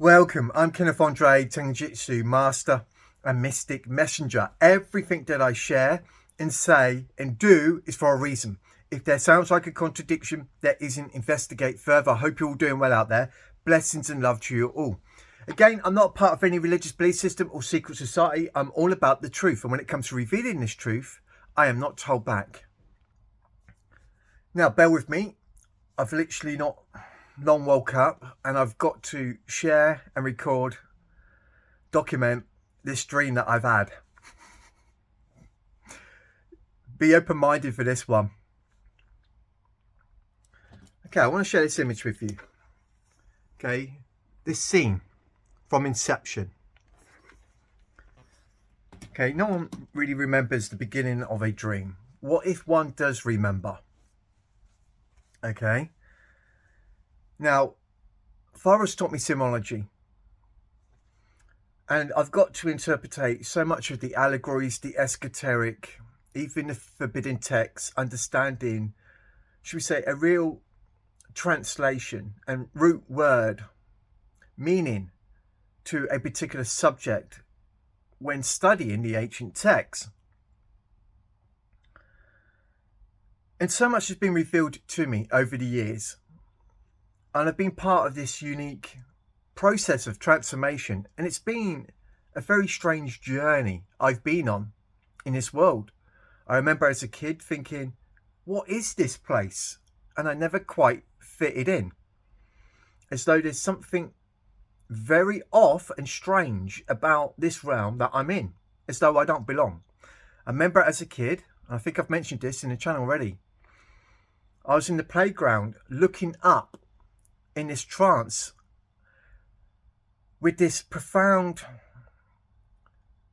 Welcome, I'm Kenneth Andre, Tenjitsu Master and Mystic Messenger. Everything that I share and say and do is for a reason. If there sounds like a contradiction, there isn't. Investigate further. I hope you're all doing well out there. Blessings and love to you all. Again, I'm not part of any religious belief system or secret society. I'm all about the truth. And when it comes to revealing this truth, I am not told back. Now, bear with me. I've literally not long woke up and I've got to share and document this dream that I've had. Be open-minded for this one. Okay, I want to share this image with you. Okay, this scene from Inception. Okay, no one really remembers the beginning of a dream. What if one does remember? Okay. Now, Father's taught me symbology, and I've got to interpretate so much of the allegories, the esoteric, even the forbidden texts, understanding, should we say, a real translation and root word meaning to a particular subject when studying the ancient texts. And so much has been revealed to me over the years. And I've been part of this unique process of transformation. And it's been a very strange journey I've been on in this world. I remember as a kid thinking, what is this place? And I never quite fitted in. As though there's something very off and strange about this realm that I'm in. As though I don't belong. I remember as a kid, and I think I've mentioned this in the channel already, I was in the playground looking up in this trance with this profound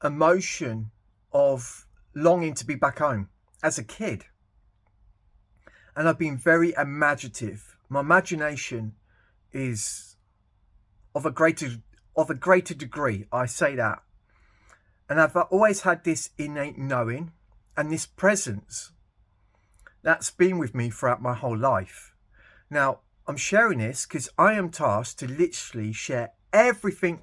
emotion of longing to be back home as a kid. And I've been very imaginative. My imagination is of a greater degree, I say that. And I've always had this innate knowing and this presence that's been with me throughout my whole life. Now, I'm sharing this because I am tasked to literally share everything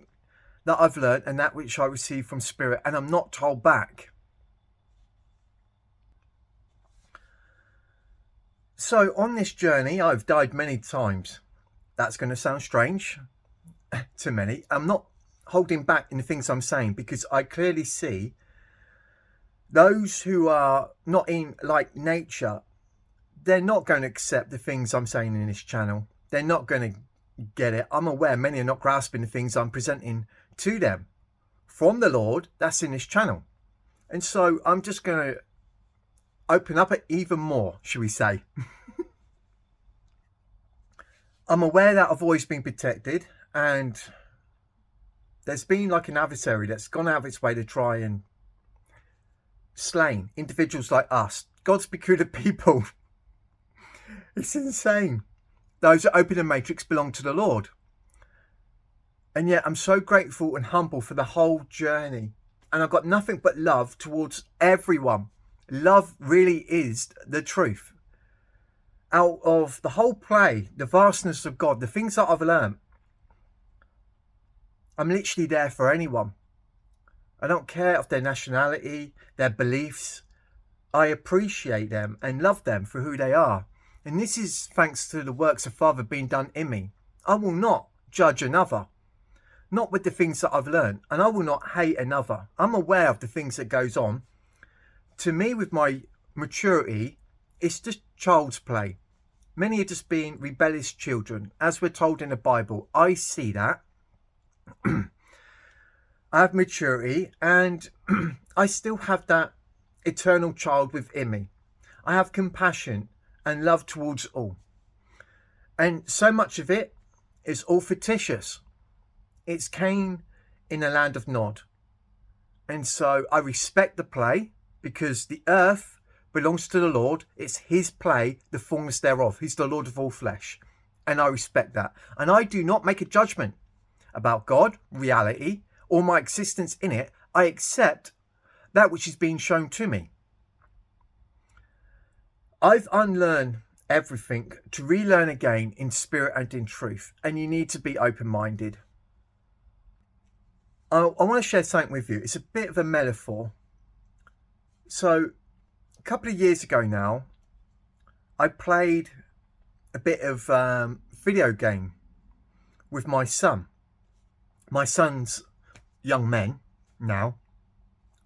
that I've learned and that which I receive from Spirit, and I'm not told back. So on this journey, I've died many times. That's going to sound strange to many. I'm not holding back in the things I'm saying because I clearly see those who are not in like nature, they're not going to accept the things I'm saying in this channel. They're not going to get it. I'm aware many are not grasping the things I'm presenting to them from the Lord that's in this channel. And so I'm just going to open up it even more, shall we say. I'm aware that I've always been protected, and there's been like an adversary that's gone out of its way to try and slay individuals like us, God's peculiar people. It's insane. Those that open the matrix belong to the Lord. And yet I'm so grateful and humble for the whole journey. And I've got nothing but love towards everyone. Love really is the truth. Out of the whole play, the vastness of God, the things that I've learned, I'm literally there for anyone. I don't care of their nationality, their beliefs. I appreciate them and love them for who they are. And this is thanks to the works of Father being done in me. I will not judge another, not with the things that I've learned, and I will not hate another. I'm aware of the things that goes on. To me, with my maturity, it's just child's play. Many are just being rebellious children, as we're told in the Bible. I see that. I have maturity, and I still have that eternal child within me. I have compassion and love towards all. And so much of it is all fictitious. It's Cain in the land of Nod. And so I respect the play because the earth belongs to the Lord. It's his play, the fullness thereof. He's the Lord of all flesh. And I respect that. And I do not make a judgment about God, reality, or my existence in it. I accept that which is being shown to me. I've unlearned everything to relearn again in spirit and in truth, and you need to be open-minded. I want to share something with you. It's a bit of a metaphor. So a couple of years ago now, I played a bit of video game with my son. My son's young men now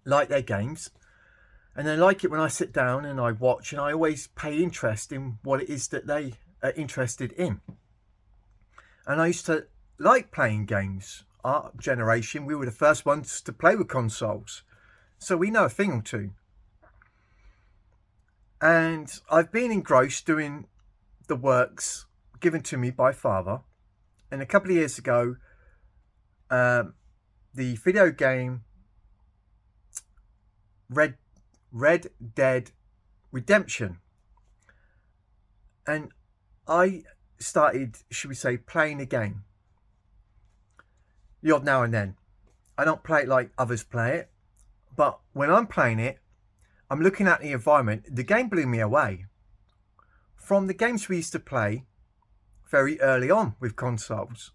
like their games, and they like it when I sit down and I watch, and I always pay interest in what it is that they are interested in. And I used to like playing games. Our generation, we were the first ones to play with consoles, so we know a thing or two. And I've been engrossed doing the works given to me by father. And a couple of years ago, the video game Red Dead Redemption, and I started, should we say, playing the game. The odd now and then. I don't play it like others play it, but when I'm playing it, I'm looking at the environment. The game blew me away. From the games we used to play very early on with consoles.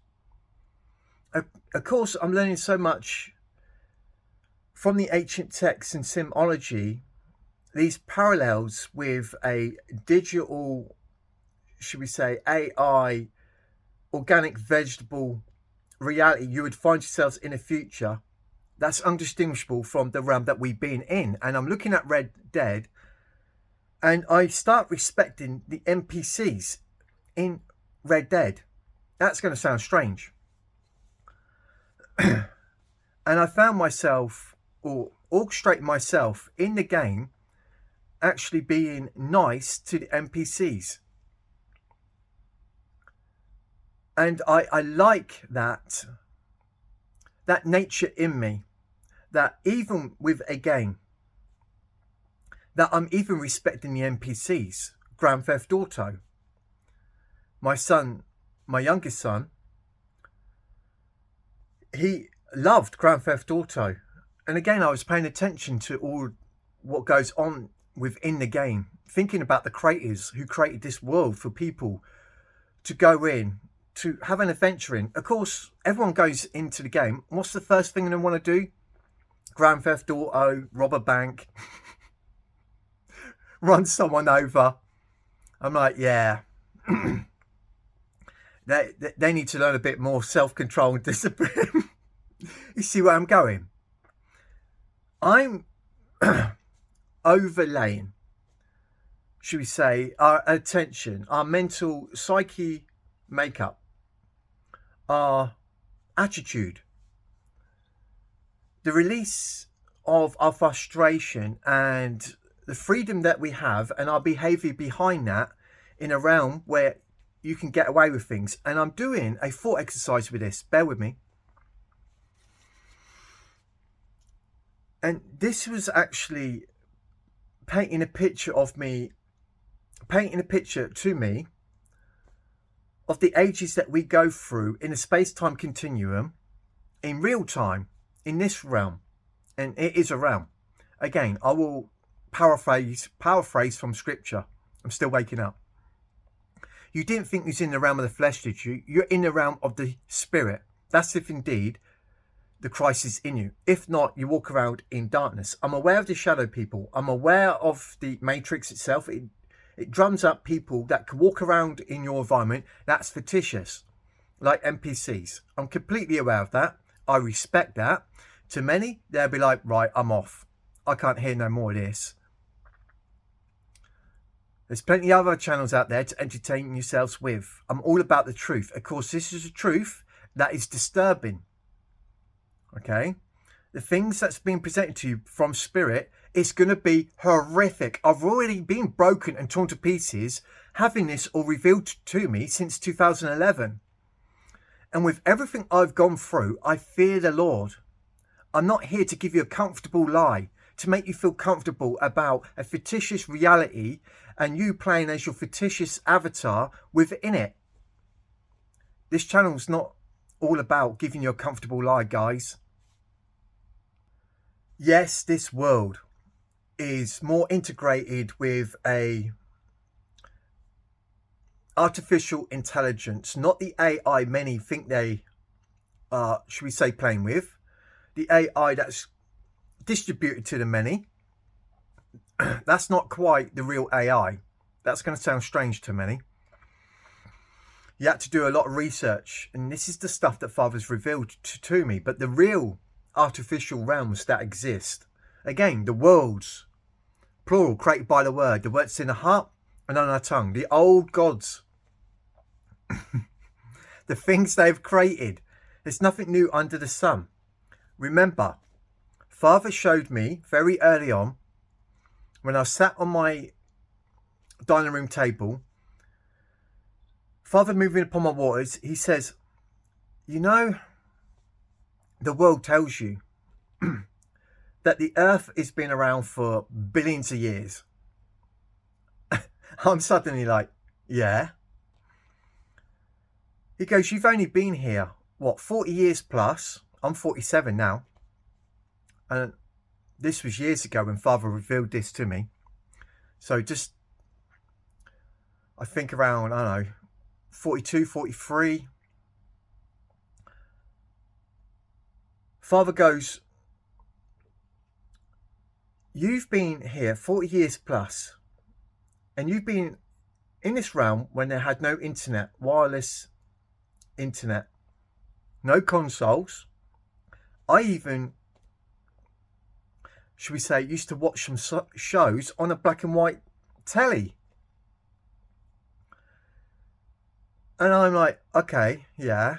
Of course, I'm learning so much from the ancient texts and symbology, these parallels with a digital, should we say, AI, organic vegetable reality you would find yourselves in a future that's undistinguishable from the realm that we've been in. And I'm looking at Red Dead, and I start respecting the NPCs in Red Dead. That's going to sound strange. And I found myself, or orchestrating myself in the game, actually being nice to the NPCs. And I like that nature in me, that even with a game, that I'm even respecting the NPCs. Grand Theft Auto. My son, my youngest son, he loved Grand Theft Auto. And again, I was paying attention to all what goes on within the game, thinking about the creators who created this world for people to go in, to have an adventure in. Of course, everyone goes into the game. What's the first thing they want to do? Grand Theft Auto, rob a bank, run someone over. I'm like, yeah. They need to learn a bit more self-control and discipline. You see where I'm going? I'm overlaying, should we say, our attention, our mental psyche makeup, our attitude, the release of our frustration and the freedom that we have, and our behavior behind that, in a realm where you can get away with things. And I'm doing a thought exercise with this. Bear with me. And this was actually painting a picture to me of the ages that we go through in a space-time continuum, in real time, in this realm. And it is a realm. Again, I will paraphrase from scripture. I'm still waking up. You didn't think you was in the realm of the flesh, did you? You're in the realm of the spirit. That's if indeed the Christ is in you. If not, you walk around in darkness. I'm aware of the shadow people. I'm aware of the matrix itself. It drums up people that can walk around in your environment. That's fictitious, like NPCs. I'm completely aware of that. I respect that. To many, they'll be like, right, I'm off. I can't hear no more of this. There's plenty of other channels out there to entertain yourselves with. I'm all about the truth. Of course, this is a truth that is disturbing. Okay? The things that's being presented to you from spirit is going to be horrific. I've already been broken and torn to pieces having this all revealed to me since 2011. And with everything I've gone through, I fear the Lord. I'm not here to give you a comfortable lie, to make you feel comfortable about a fictitious reality and you playing as your fictitious avatar within it. This channel's not all about giving you a comfortable lie, guys. Yes, this world is more integrated with a artificial intelligence, not the AI many think they are, should we say, playing with. the AI that's distributed to the many, that's not quite the real AI. That's going to sound strange to many. You had to do a lot of research, and this is the stuff that Father's revealed to me. But the real artificial realms that exist, again, the worlds, plural, created by the word that's in the heart and on our tongue, the old gods, the things they've created. There's nothing new under the sun. Remember, Father showed me very early on, when I sat on my dining room table, Father moving upon my waters, he says, you know, the world tells you that the earth has been around for billions of years. I'm suddenly like, yeah. He goes, you've only been here, what, 40 years plus? I'm 47 now. And this was years ago when Father revealed this to me. So just, I think around, I don't know, 42, 43. Father goes, you've been here 40 years plus, and you've been in this realm when they had no internet, wireless internet, no consoles. I even, should we say, used to watch some shows on a black and white telly. And I'm like, okay, yeah.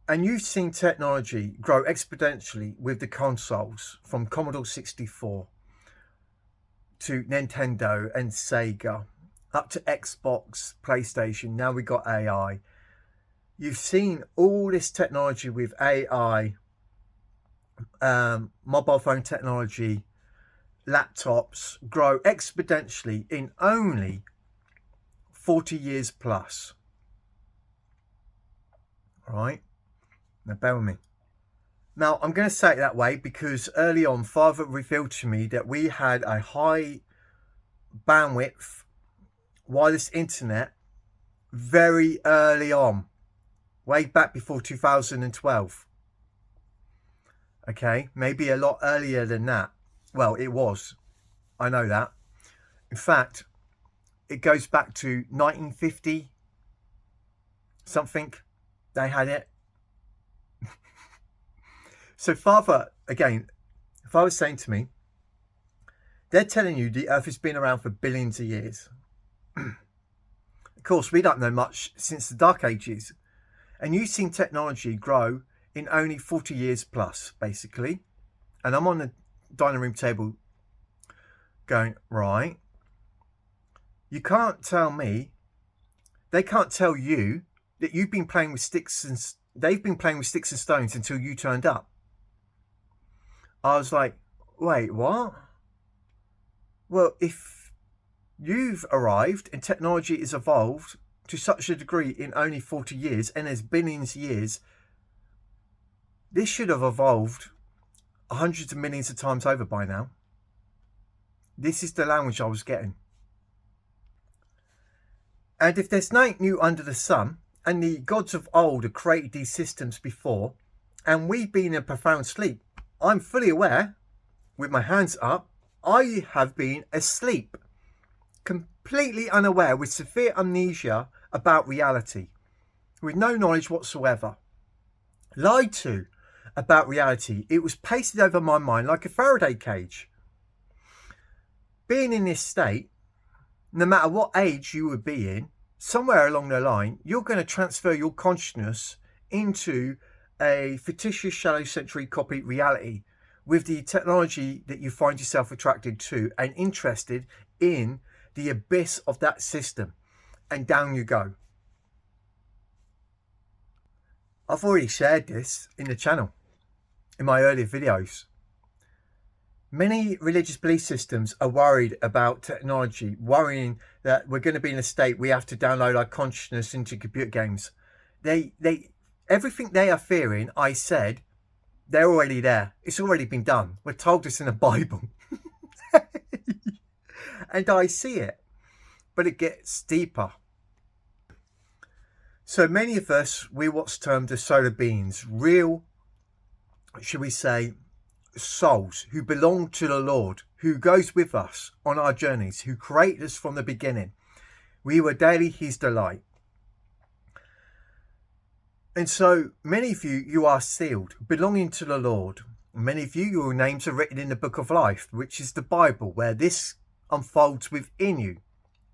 And you've seen technology grow exponentially with the consoles, from Commodore 64 to Nintendo and Sega, up to Xbox, PlayStation. Now we got AI. You've seen all this technology with AI, mobile phone technology, laptops grow exponentially in only 40 years plus. All right. Now, bear with me. Now, I'm going to say it that way because early on, Father revealed to me that we had a high bandwidth wireless internet very early on, way back before 2012. Okay, maybe a lot earlier than that. Well, it was. I know that. In fact, it goes back to 1950 something. They had it. So Father was saying to me, they're telling you the earth has been around for billions of years. Of course, we don't know much since the Dark Ages. And you've seen technology grow in only 40 years plus, basically. And I'm on the dining room table going, right, you can't tell me, they can't tell you that you've been playing with sticks and they've been playing with sticks and stones until you turned up. I was like, wait, what? Well, if you've arrived and technology has evolved to such a degree in only 40 years, and there's billions of years, this should have evolved hundreds of millions of times over by now. This is the language I was getting. And if there's nothing new under the sun, and the gods of old have created these systems before, and we've been in a profound sleep, I'm fully aware, with my hands up, I have been asleep, completely unaware, with severe amnesia about reality, with no knowledge whatsoever. Lied to about reality. It was pasted over my mind like a Faraday cage. Being in this state, no matter what age you would be in, somewhere along the line, you're going to transfer your consciousness into a fictitious shallow-century copy reality with the technology that you find yourself attracted to and interested in, the abyss of that system, and down you go. I've already shared this in the channel in my earlier videos. Many religious belief systems are worried about technology, worrying that we're going to be in a state we have to download our consciousness into computer games. Everything they are fearing, I said, they're already there. It's already been done. We're told this in the Bible. And I see it. But it gets deeper. So many of us, we're what's termed as solar beings, real should we say, souls who belong to the Lord, who goes with us on our journeys, who created us from the beginning. We were daily his delight. And so many of you, you are sealed, belonging to the Lord. Many of you, your names are written in the book of life, which is the Bible, where this unfolds within you.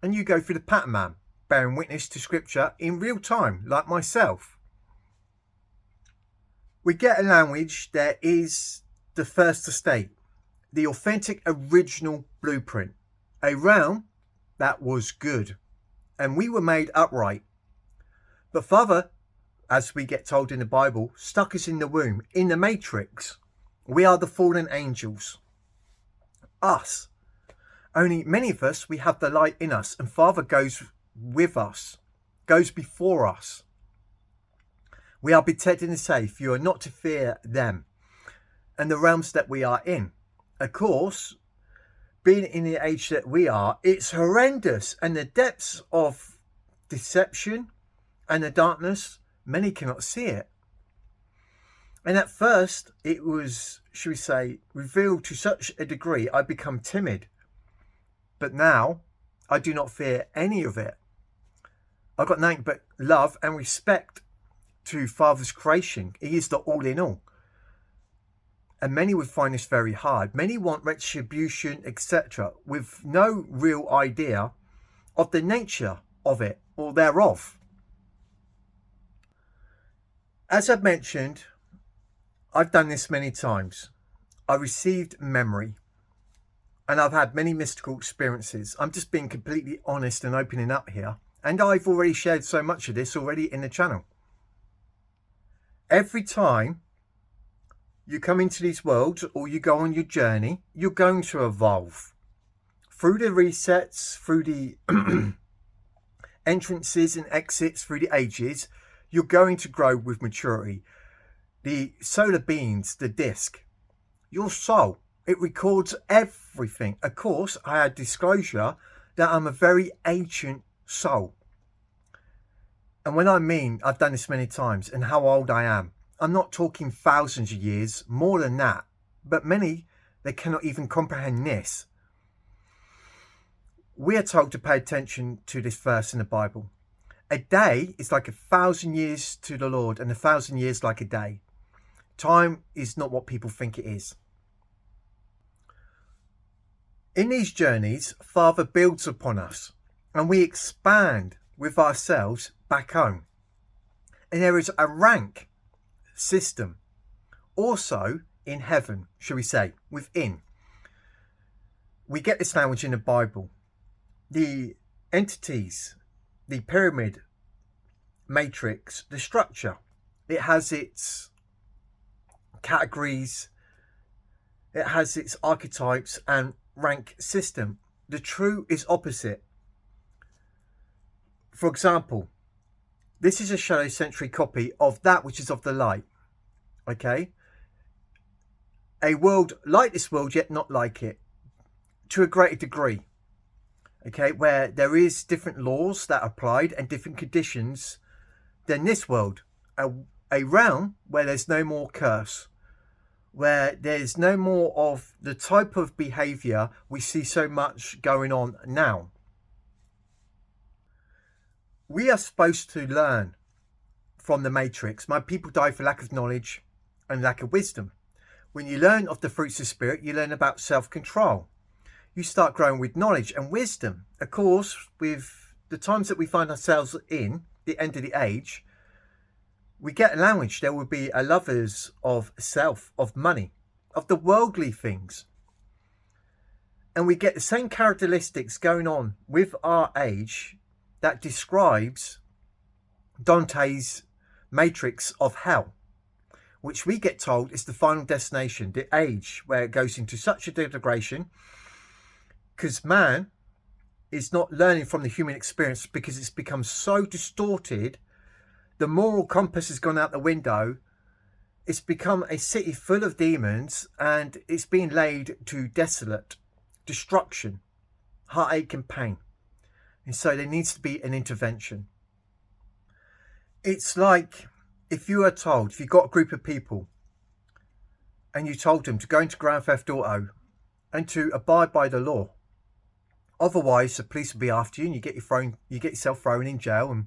And you go through the pattern, bearing witness to scripture in real time, like myself. We get a language that is the first estate, the authentic original blueprint, a realm that was good, and we were made upright. But Father, as we get told in the Bible, stuck us in the womb, in the matrix. We are the fallen angels. Us. Only many of us, we have the light in us, and Father goes with us, goes before us. We are protected and safe. You are not to fear them and the realms that we are in. Of course, being in the age that we are, it's horrendous, and the depths of deception and the darkness, many cannot see it. And at first, it was, should we say, revealed to such a degree, I become timid. But now, I do not fear any of it. I've got nothing but love and respect to Father's creation. He is the all in all. And many would find this very hard. Many want retribution, etc., with no real idea of the nature of it or thereof. As I've mentioned, I've done this many times. I received memory, and I've had many mystical experiences. I'm just being completely honest and opening up here. And I've already shared so much of this already in the channel. Every time you come into these worlds or you go on your journey, you're going to evolve. Through the resets, through the entrances and exits, through the ages, you're going to grow with maturity. The solar beings, the disc, your soul, it records everything. Of course, I had disclosure that I'm a very ancient soul. And when I mean I've done this many times and how old I am, I'm not talking thousands of years, more than that. But many, they cannot even comprehend this. We are told to pay attention to this verse in the Bible. A day is like 1,000 years to the Lord, and 1,000 years like a day. Time is not what people think it is. In these journeys, Father builds upon us, and we expand with ourselves back home. And there is a rank system also in heaven, shall we say, within. We get this language in the Bible. The entities, the pyramid matrix, the structure, it has its categories, it has its archetypes and rank system. The true is opposite. For example, this is a shadow century copy of that which is of the light. Okay? A world like this world, yet not like it, to a greater degree. Okay, where there is different laws that are applied and different conditions than this world. A realm where there's no more curse, where there's no more of the type of behaviour we see so much going on now. We are supposed to learn from the matrix. My people die for lack of knowledge and lack of wisdom. When you learn of the fruits of spirit, you learn about self-control. You start growing with knowledge and wisdom. Of course, with the times that we find ourselves in, the end of the age, we get a language. There will be a lovers of self, of money, of the worldly things. And we get the same characteristics going on with our age that describes Dante's matrix of hell, which we get told is the final destination, the age where it goes into such a degradation, because man is not learning from the human experience because it's become so distorted. The moral compass has gone out the window. It's become a city full of demons, and it's being laid to desolate destruction, heartache and pain. And so there needs to be an intervention. It's like if you are told, if you've got a group of people and you told them to go into Grand Theft Auto and to abide by the law. Otherwise, the police will be after you, and you get yourself thrown in jail. And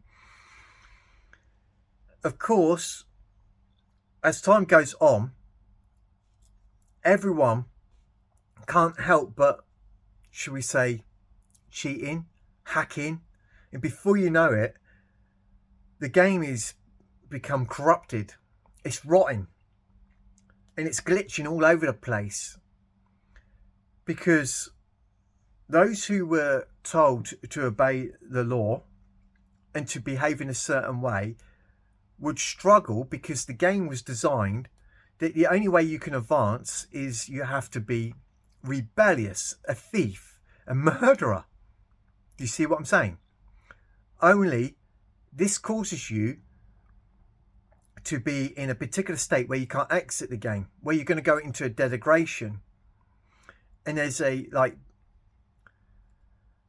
of course, as time goes on, everyone can't help but, should we say, cheating, hacking, and before you know it, the game is become corrupted. It's rotten, and it's glitching all over the place, because those who were told to obey the law and to behave in a certain way would struggle, because the game was designed that the only way you can advance is you have to be rebellious, a thief, a murderer. Do you see what I'm saying? Only this causes you to be in a particular state where you can't exit the game, where you're going to go into a degradation. And there's a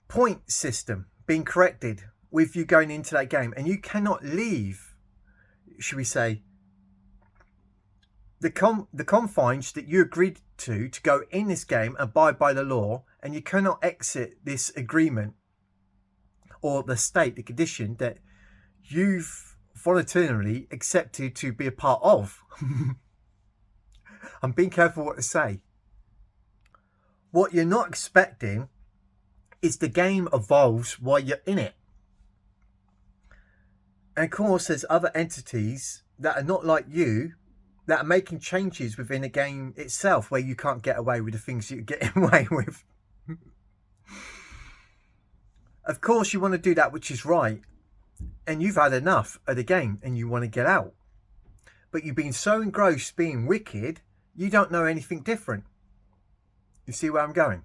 point system being corrected with you going into that game, and you cannot leave, should we say, the confines that you agreed to go in this game, abide by the law, and you cannot exit this agreement or the state, the condition that you've voluntarily accepted to be a part of. I'm being careful what to say. What you're not expecting is the game evolves while you're in it. And of course, there's other entities that are not like you that are making changes within the game itself, where you can't get away with the things you're getting away with. Of course, you want to do that which is right, and you've had enough of the game and you want to get out. But you've been so engrossed being wicked, you don't know anything different. You see where I'm going?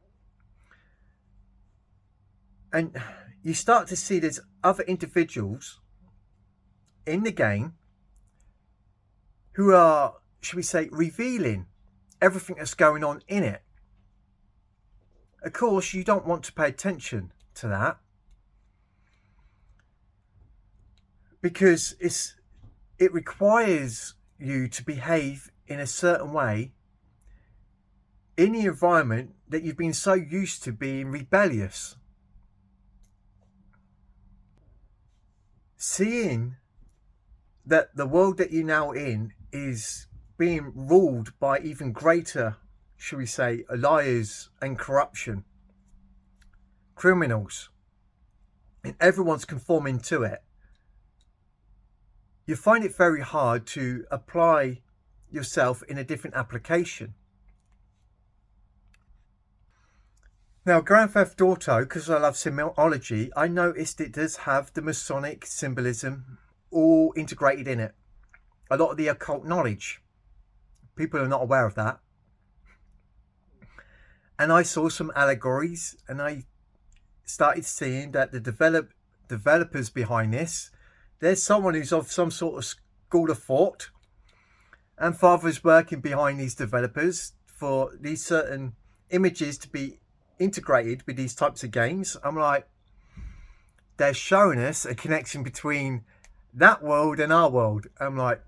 And you start to see there's other individuals in the game who are, should we say, revealing everything that's going on in it. Of course, you don't want to pay attention to that, because it requires you to behave in a certain way in the environment that you've been so used to being rebellious. Seeing that the world that you're now in is being ruled by even greater, shall we say, liars and corruption, criminals, and everyone's conforming to it, you find it very hard to apply yourself in a different application. Now, Grand Theft Auto, because I love symbology, I noticed it does have the Masonic symbolism all integrated in it. A lot of the occult knowledge. People are not aware of that. And I saw some allegories, and I started seeing that the developers behind this, there's someone who's of some sort of school of thought, and father's working behind these developers for these certain images to be integrated with these types of games. I'm like, they're showing us a connection between that world and our world. I'm like,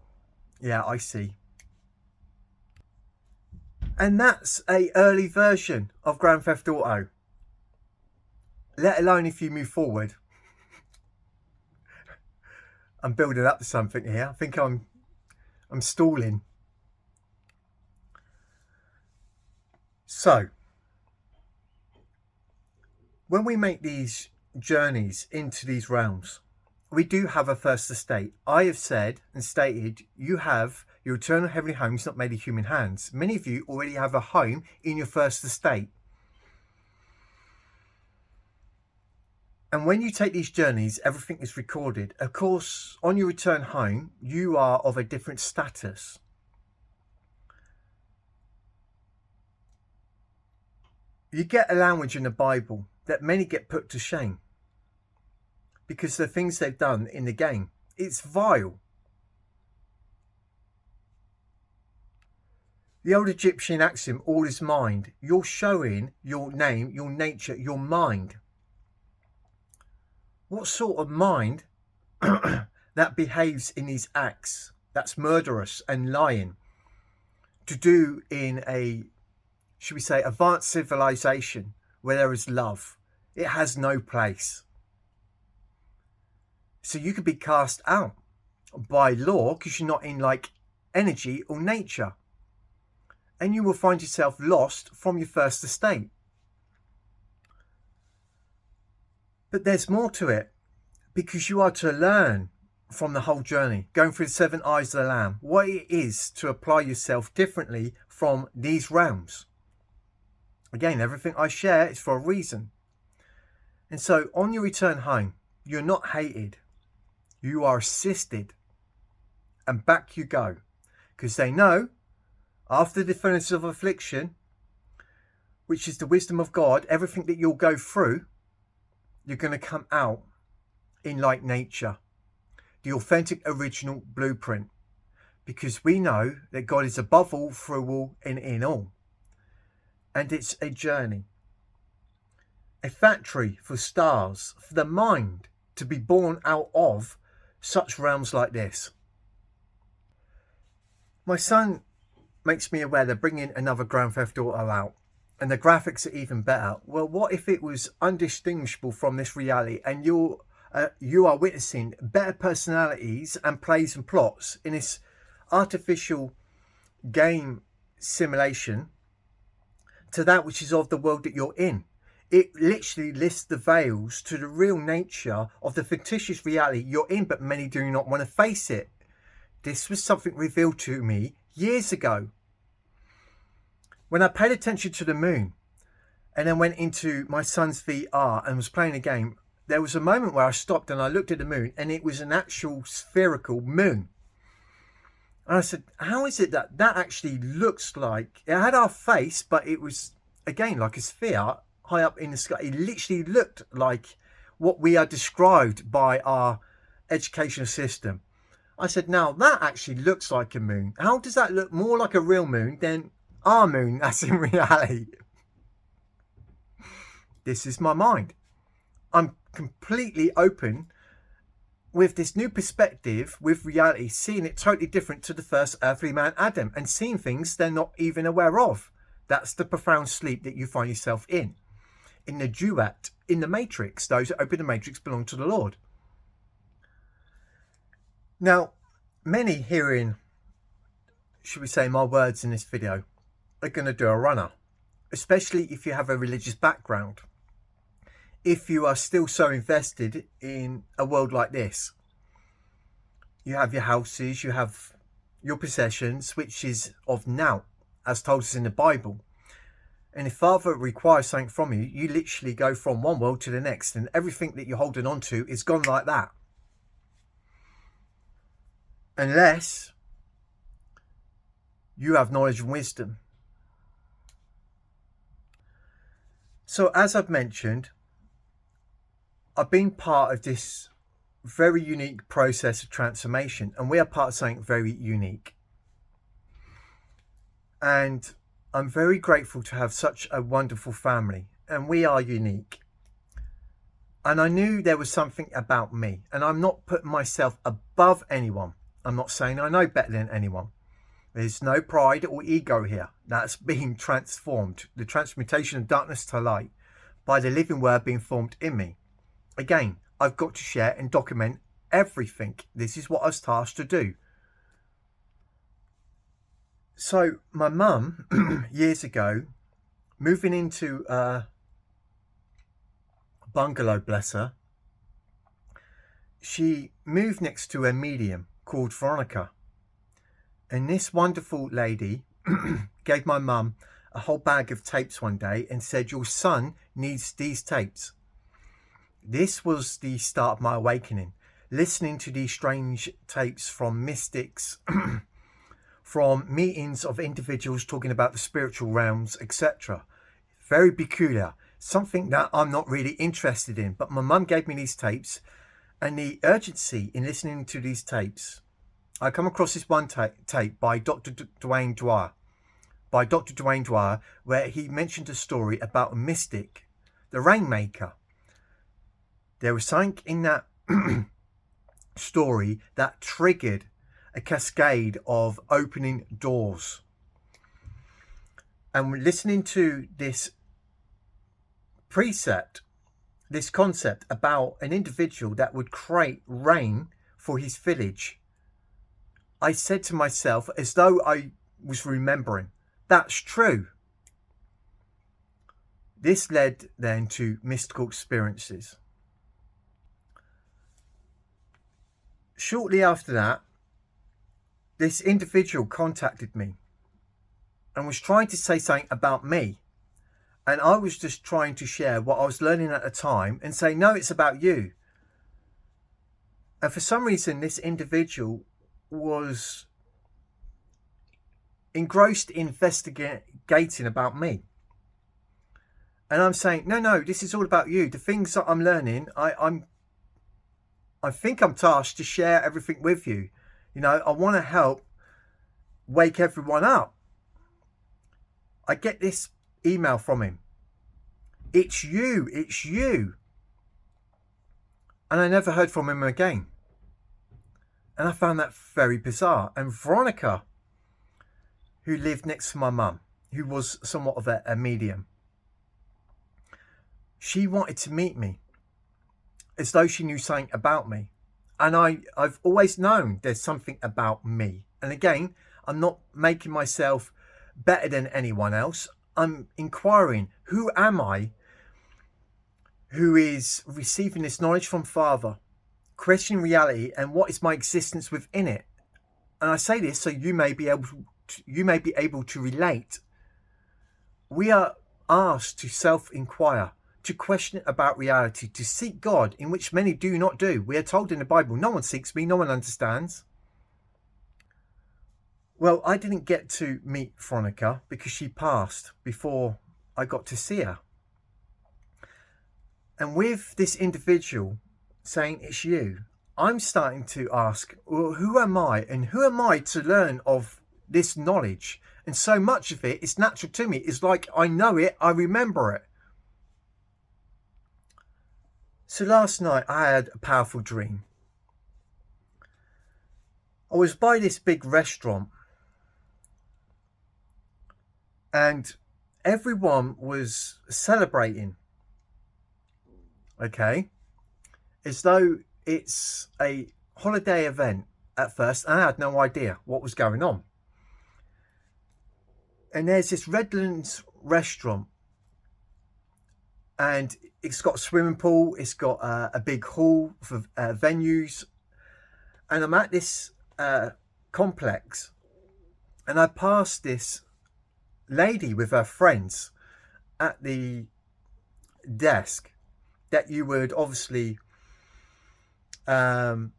yeah, I see. And that's a early version of Grand Theft Auto, let alone if you move forward. I'm building up to something here. I think I'm stalling. So when we make these journeys into these realms, we do have a first estate. I have said and stated, you have your eternal heavenly home is not made of human hands. Many of you already have a home in your first estate. And when you take these journeys, everything is recorded. Of course, on your return home, you are of a different status. You get a language in the Bible that many get put to shame because the things they've done in the game. It's vile. The old Egyptian axiom, all is mind. You're showing your name, your nature, your mind. What sort of mind that behaves in these acts that's murderous and lying, to do in a, should we say, advanced civilization where there is love. It has no place. So you could be cast out by law because you're not in like energy or nature. And you will find yourself lost from your first estate. But there's more to it, because you are to learn from the whole journey, going through the 7 eyes of the Lamb, what it is to apply yourself differently from these realms. Again, everything I share is for a reason. And so on your return home, you're not hated. You are assisted. And back you go. Because they know, after the furnace of affliction, which is the wisdom of God, everything that you'll go through, you're going to come out in like nature. The authentic original blueprint. Because we know that God is above all, through all, and in all. And it's a journey. A factory for stars, for the mind to be born out of such realms like this. My son makes me aware they're bringing another Grand Theft Auto out, and the graphics are even better. Well, what if it was undistinguishable from this reality, and you are witnessing better personalities and plays and plots in this artificial game simulation to that which is of the world that you're in? It literally lifts the veils to the real nature of the fictitious reality you're in, but many do not want to face it. This was something revealed to me years ago. When I paid attention to the moon and then went into my son's VR and was playing a game, there was a moment where I stopped and I looked at the moon, and it was an actual spherical moon. And I said, how is it that that actually looks like, it had our face, but it was, again, like a sphere high up in the sky. It literally looked like what we are described by our educational system. I said, now that actually looks like a moon. How does that look more like a real moon than our moon that's in reality? This is my mind. I'm completely open with this new perspective with reality, seeing it totally different to the first earthly man, Adam, and seeing things they're not even aware of. That's the profound sleep that you find yourself in the duat, in the matrix. Those that open the matrix belong to the Lord. Now, many hearing, should we say, my words in this video are going to do a runner, especially if you have a religious background. If you are still so invested in a world like this, you have your houses, you have your possessions, which is of now, as told us in the Bible. And if Father requires something from you, you literally go from one world to the next, and everything that you're holding on to is gone like that. Unless you have knowledge and wisdom. So as I've mentioned, I've been part of this very unique process of transformation, and we are part of something very unique. And I'm very grateful to have such a wonderful family, and we are unique. And I knew there was something about me, and I'm not putting myself above anyone. I'm not saying I know better than anyone. There's no pride or ego here. That's being transformed. The transmutation of darkness to light by the living word being formed in me. Again, I've got to share and document everything. This is what I was tasked to do. So my mum, years ago, moving into a bungalow, bless her, she moved next to a medium called Veronica. And this wonderful lady gave my mum a whole bag of tapes one day and said, your son needs these tapes. This was the start of my awakening, listening to these strange tapes from mystics, from meetings of individuals talking about the spiritual realms, etc. Very peculiar, something that I'm not really interested in. But my mum gave me these tapes, and the urgency in listening to these tapes, I come across this one tape by Dr. Dwayne Dwyer, where he mentioned a story about a mystic, the Rainmaker. There was something in that story that triggered a cascade of opening doors. and listening to this precept, this concept about an individual that would create rain for his village, I said to myself, as though I was remembering, that's true. This led then to mystical experiences. Shortly after that, this individual contacted me and was trying to say something about me. And I was just trying to share what I was learning at the time and say, no, it's about you. And for some reason, this individual was engrossed in investigating about me. And I'm saying, no, this is all about you. The things that I'm learning, I think I'm tasked to share everything with you. You know, I want to help wake everyone up. I get this email from him. It's you. And I never heard from him again. And I found that very bizarre. And Veronica, who lived next to my mum, who was somewhat of a medium, she wanted to meet me as though she knew something about me. And I've always known there's something about me. And again, I'm not making myself better than anyone else. I'm inquiring, who am I who is receiving this knowledge from Father, questioning reality, and what is my existence within it? And I say this so you may be able to relate. We are asked to self-inquire, to question about reality, to seek God, in which many do not do. We are told in the Bible, no one seeks me, no one understands. Well, I didn't get to meet Veronica because she passed before I got to see her. And with this individual saying it's you, I'm starting to ask, well, who am I? And who am I to learn of this knowledge? And so much of it is natural to me. It's like I know it, I remember it. So last night I had a powerful dream. I was by this big restaurant and everyone was celebrating, okay, as though it's a holiday event at first. And I had no idea what was going on. And there's this Redlands restaurant and it's got a swimming pool, it's got a big hall for venues, and I'm at this complex and I passed this lady with her friends at the desk that you would obviously go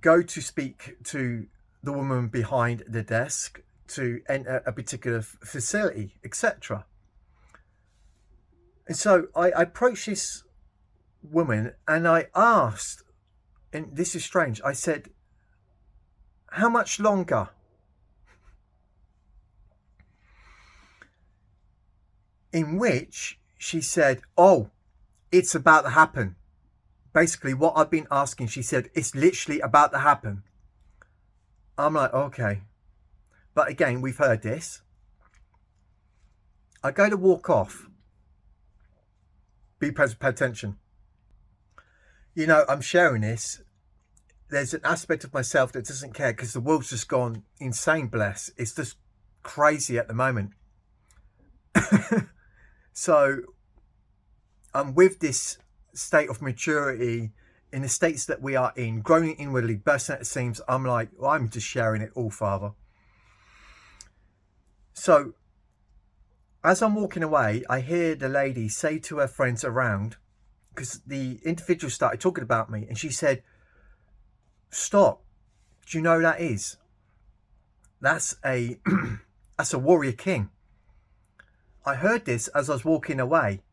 to speak to the woman behind the desk to enter a particular facility, etc. And so I approached this woman and I asked, and this is strange, I said, how much longer? In which she said, oh, it's about to happen. Basically what I've been asking, she said, it's literally about to happen. I'm like, okay. But again, we've heard this. I go to walk off. Be present, pay attention. You know, I'm sharing this. There's an aspect of myself that doesn't care because the world's just gone insane, bless. It's just crazy at the moment. So I'm with this state of maturity in the states that we are in, growing inwardly, bursting at the seams. I'm like, well, I'm just sharing it all, Father. So as I'm walking away, I hear the lady say to her friends around, because the individual started talking about me, and she said, stop. Do you know who that is? That's a warrior king. I heard this as I was walking away.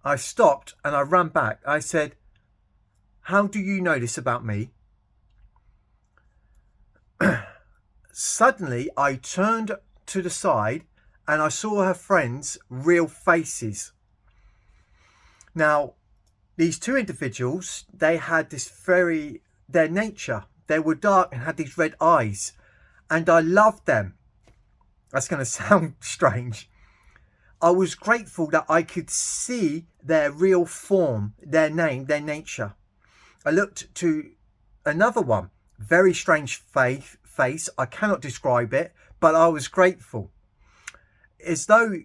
I stopped and I ran back. I said, how do you know this about me? Suddenly, I turned to the side and I saw her friends' real faces. Now, these two individuals, they had their nature. They were dark and had these red eyes. And I loved them. That's going to sound strange. I was grateful that I could see their real form, their name, their nature. I looked to another one, very strange face. I cannot describe it, but I was grateful. As though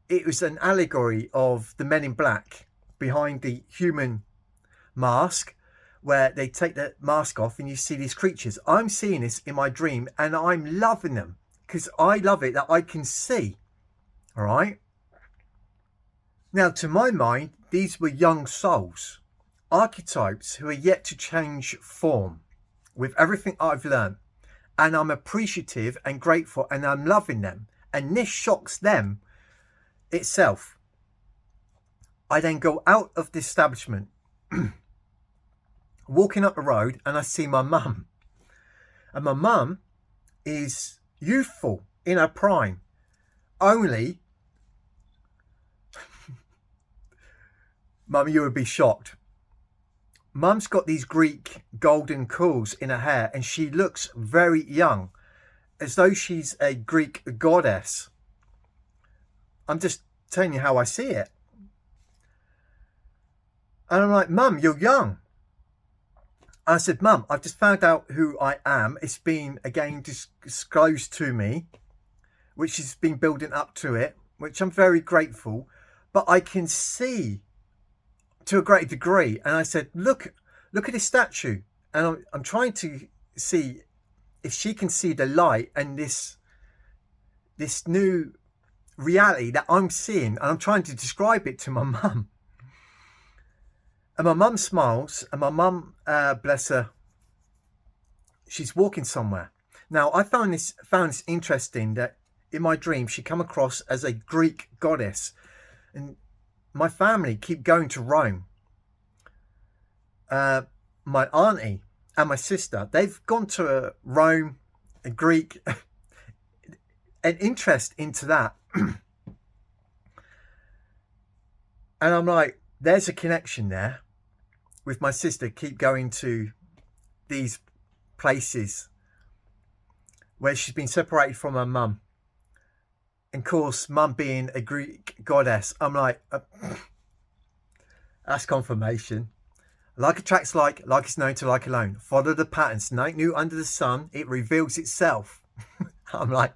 it was an allegory of the Men in Black behind the human mask, where they take the mask off and you see these creatures. I'm seeing this in my dream and I'm loving them because I love it that I can see. All right. Now, to my mind, these were young souls, archetypes who are yet to change form with everything I've learned. And I'm appreciative and grateful and I'm loving them. And this shocks them itself. I then go out of the establishment, walking up the road, and I see my mum. And my mum is youthful in her prime. Only, Mum, you would be shocked. Mum's got these Greek golden curls in her hair and she looks very young, as though she's a Greek goddess. I'm just telling you how I see it. And I'm like, Mum, you're young. I said, Mum, I've just found out who I am. It's been again disclosed to me, which has been building up to it, which I'm very grateful. But I can see to a great degree. And I said, look at this statue. And I'm trying to see if she can see the light and this new reality that I'm seeing. And I'm trying to describe it to my mum. And my mum smiles, and my mum, bless her, she's walking somewhere. Now, I found this interesting that in my dream, she come across as a Greek goddess. And my family keep going to Rome. My auntie and my sister, they've gone to Rome, and Greek, an interest into that. And I'm like, there's a connection there. With my sister, keep going to these places where she's been separated from her mum. And of course, mum being a Greek goddess, I'm like, that's confirmation. Like attracts like is known to like alone. Follow the patterns. Nothing new under the sun. It reveals itself. I'm like,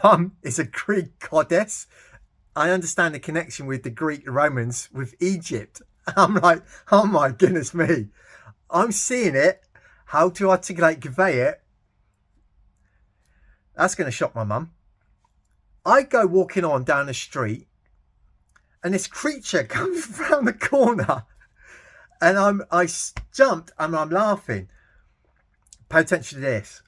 Mum is a Greek goddess. I understand the connection with the Greek Romans with Egypt. I'm like, oh my goodness me. I'm seeing it. How to articulate, convey it. That's going to shock my mum. I go walking on down the street and this creature comes around the corner and I jumped and I'm laughing. Pay attention to this.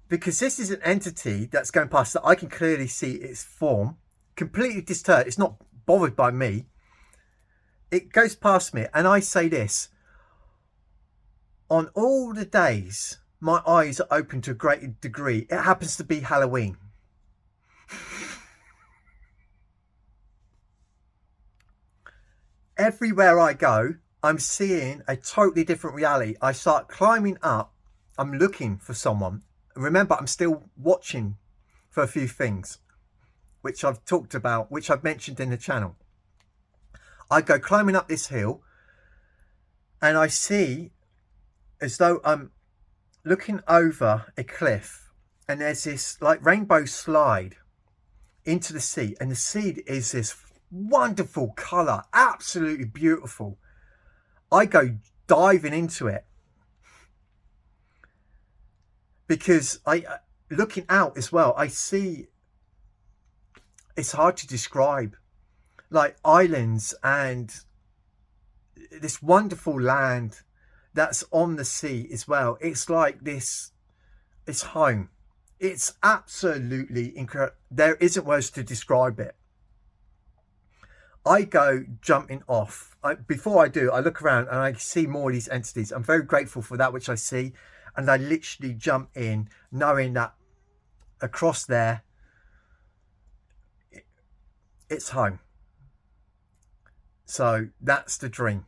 Because this is an entity that's going past that I can clearly see its form. Completely disturbed. It's not bothered by me. It goes past me and I say this. On all the days my eyes are open to a great degree, it happens to be Halloween. Everywhere I go, I'm seeing a totally different reality. I start climbing up. I'm looking for someone. Remember, I'm still watching for a few things, which I've talked about, which I've mentioned in the channel. I go climbing up this hill and I see as though I'm looking over a cliff and there's this like rainbow slide into the sea, and the sea is this wonderful colour, absolutely beautiful. I go diving into it because looking out as well, I see, it's hard to describe, like islands and this wonderful land that's on the sea as well. It's like this, it's home. It's absolutely incredible. There isn't words to describe it. I go jumping off. Before I do, I look around and I see more of these entities. I'm very grateful for that which I see. And I literally jump in knowing that across there, it's home. So that's the dream.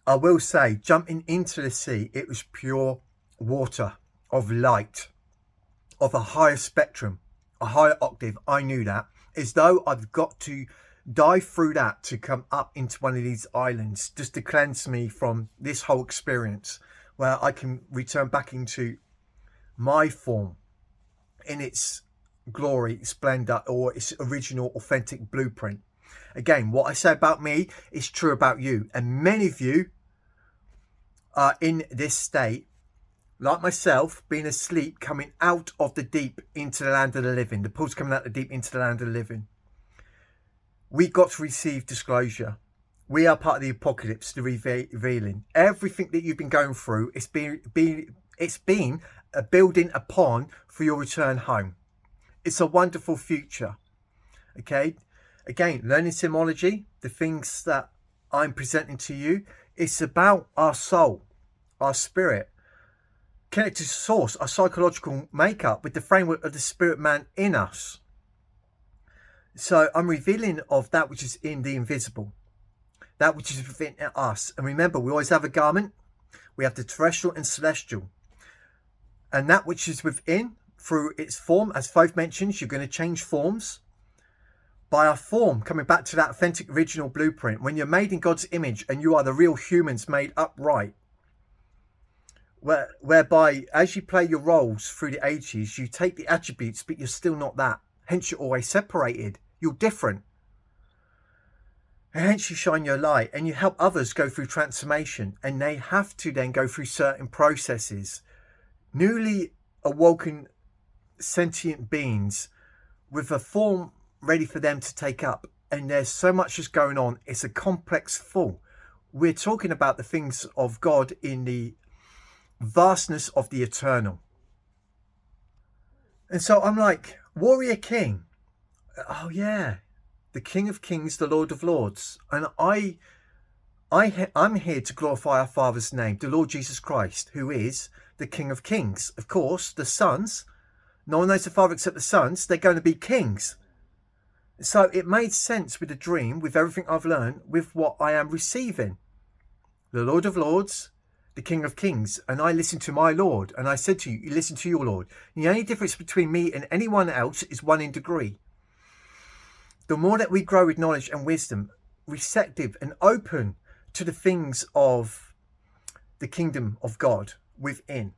I will say, jumping into the sea, it was pure water. of light, of a higher spectrum, a higher octave. I knew that. As though I've got to dive through that to come up into one of these islands, just to cleanse me from this whole experience, where I can return back into my form in its glory, splendor, or its original authentic blueprint. Again, what I say about me is true about you, and many of you are in this state, like myself, being asleep, coming out of the deep into the land of the living. The Paul's coming out of the deep into the land of the living. We got to receive disclosure. We are part of the apocalypse, the revealing. Everything that you've been going through, it's been a building upon for your return home. It's a wonderful future. Okay? Again, learning symbology, the things that I'm presenting to you, it's about our soul, our spirit, connected to source, our psychological makeup with the framework of the spirit man in us. So I'm revealing of that which is in the invisible, that which is within us. And remember, we always have a garment. We have the terrestrial and celestial. And that which is within, through its form, as Thoth mentions, you're going to change forms. By our form, coming back to that authentic original blueprint, when you're made in God's image and you are the real humans made upright, whereby as you play your roles through the ages, you take the attributes, but you're still not that. Hence, you're always separated. You're different. And hence, you shine your light and you help others go through transformation. And they have to then go through certain processes. Newly awoken sentient beings with a form ready for them to take up. And there's so much that's going on. It's a complex full. We're talking about the things of God in the vastness of the eternal. And so I'm like, warrior king. Oh yeah, the King of Kings, the Lord of Lords. And I'm here to glorify our Father's name, the Lord Jesus Christ, who is the King of Kings. Of course, the sons, no one knows the Father except the sons, they're going to be kings. So it made sense with the dream, with everything I've learned, with what I am receiving. The Lord of Lords, the King of Kings, and I listen to my Lord. And I said to you, you listen to your Lord. And the only difference between me and anyone else is 1 in degree. The more that we grow with knowledge and wisdom, receptive and open to the things of the kingdom of God within,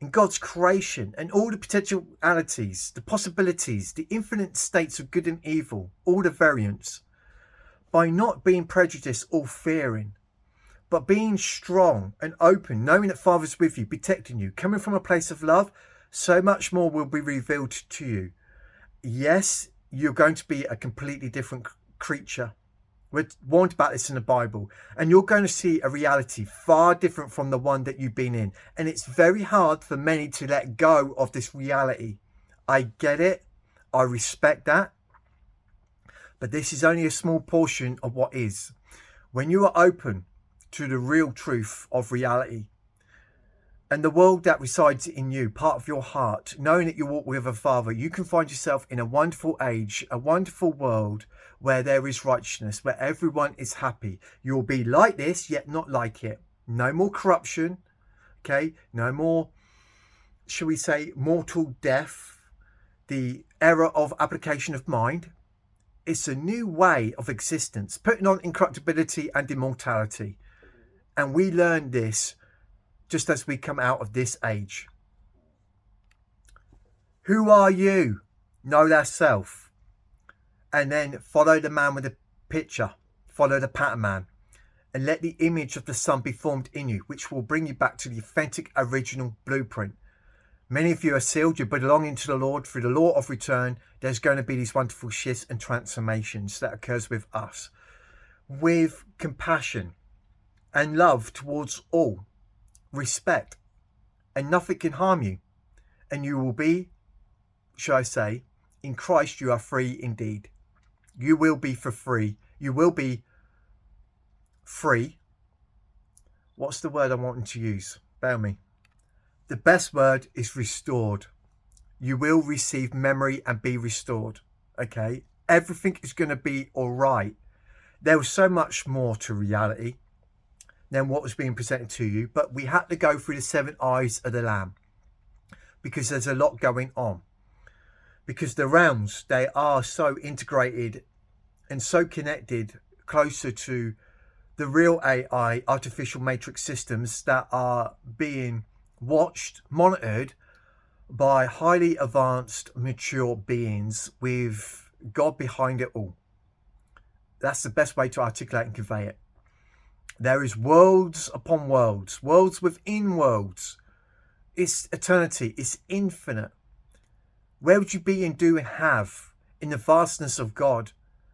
and God's creation and all the potentialities, the possibilities, the infinite states of good and evil, all the variants, by not being prejudiced or fearing, but being strong and open, knowing that Father's with you, protecting you, coming from a place of love, so much more will be revealed to you. Yes, you're going to be a completely different creature. We're warned about this in the Bible. And you're going to see a reality far different from the one that you've been in. And it's very hard for many to let go of this reality. I get it. I respect that. But this is only a small portion of what is. When you are open to the real truth of reality, and the world that resides in you, part of your heart, knowing that you walk with a Father, you can find yourself in a wonderful age, a wonderful world where there is righteousness, where everyone is happy. You'll be like this, yet not like it. No more corruption, okay? No more, shall we say, mortal death, the error of application of mind. It's a new way of existence, putting on incorruptibility and immortality. And we learn this just as we come out of this age. Who are you? Know thyself. And then follow the man with the picture. Follow the pattern man. And let the image of the Son be formed in you, which will bring you back to the authentic original blueprint. Many of you are sealed. You're belonging to the Lord. Through the law of return, there's going to be these wonderful shifts and transformations that occurs with us. With compassion and love towards all. Respect, and nothing can harm you, and you will be, shall I say, in Christ you are free indeed. You will be for free. You will be free. What's the word I'm wanting to use? Bear me. The best word is restored. You will receive memory and be restored. Okay, everything is going to be all right. There was so much more to reality than what was being presented to you, but we had to go through the 7 eyes of the Lamb. because there's a lot going on. Because the realms, they are so integrated and so connected closer to the real AI, artificial matrix systems that are being watched, monitored by highly advanced, mature beings with God behind it all. That's the best way to articulate and convey it. There is worlds upon worlds, worlds within worlds. It's eternity, it's infinite. Where would you be and do and have in the vastness of God?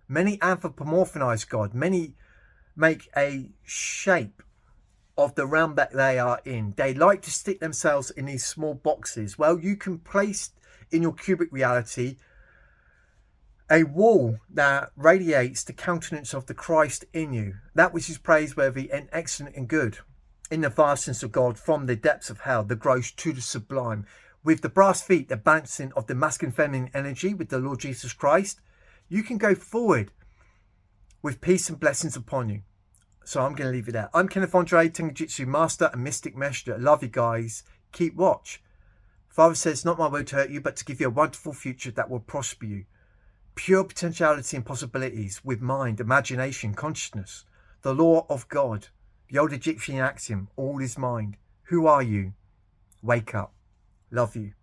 Many anthropomorphize God. Many make a shape of the realm that they are in. They like to stick themselves in these small boxes. Well, you can place in your cubic reality a wall that radiates the countenance of the Christ in you, that which is praiseworthy and excellent and good, in the vastness of God, from the depths of hell, the gross to the sublime, with the brass feet, the balancing of the masculine feminine energy with the Lord Jesus Christ. You can go forward with peace and blessings upon you. So I'm going to leave it there. I'm Kenneth Andre, Tenjitsu Master and Mystic Messenger. Love you guys. Keep watch. Father says, not my word to hurt you, but to give you a wonderful future that will prosper you. Pure potentiality and possibilities with mind, imagination, consciousness. The law of God. The old Egyptian axiom, all is mind. Who are you? Wake up. Love you.